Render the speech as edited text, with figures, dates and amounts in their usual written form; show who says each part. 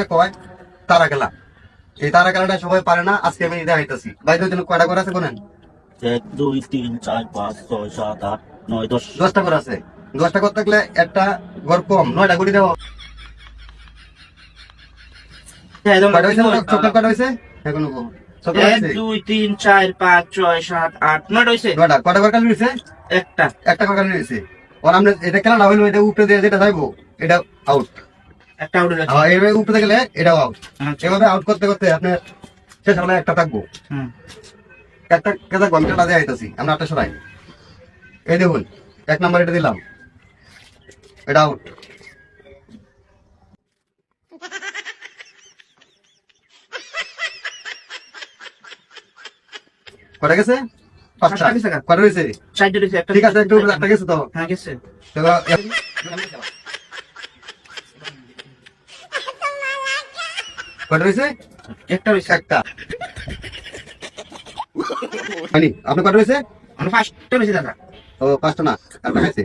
Speaker 1: কয় তারা খেলা। এই তারা খেলাটা সবাই পারে না, আজকে আমি দেখাইতেছি। ভাইদের জন্য কয়টা করে আছে বলেন?
Speaker 2: 1 2 3 4 5 6 7 8 9 10
Speaker 1: 10টা করে আছে। 10টা করতে গেলে একটা ঘর কম, 9টা করে দেবো। কয়টা হয়েছে? চোখটা কয়টা হয়েছে এখন?
Speaker 2: 1 2 3 4 5 6 7 8 9 হইছে।
Speaker 1: 9টা কয়টা করে কালি হয়েছে?
Speaker 2: একটা
Speaker 1: একটা করে কালি হয়েছে। আর আমরা এটা খেলা না হইলো, এটা উপরে দিয়ে যেটা যাইবো এটা আউট।
Speaker 2: একটা আউট হইছে।
Speaker 1: আর এইভাবে উপরে গেলে এটাও আউট।
Speaker 2: আচ্ছা।
Speaker 1: এভাবে আউট করতে করতে আপনার শেষ হলে একটা থাকবো।
Speaker 2: হুম।
Speaker 1: একটা কেদা ঘন্টা দিয়ে আইতাছি আমরা 8টা সরাই। এই দেখুন 1 নাম্বার এটা দিলাম, এটা আউট। কটা গেছে? 5টা।
Speaker 2: পাঁচটা গেছে।
Speaker 1: কটা হয়েছে?
Speaker 2: 4 হইছে একটা।
Speaker 1: ঠিক আছে, একটু উপরে একটা গেছে তো।
Speaker 2: হ্যাঁ গেছে।
Speaker 1: কটা হয়েছে?
Speaker 2: একটা হইছে।
Speaker 1: একটা। আপনি কটা হয়েছে?
Speaker 2: মানে 5টা হইছে দাদা।
Speaker 1: ও 5টা না, আর হয়েছে।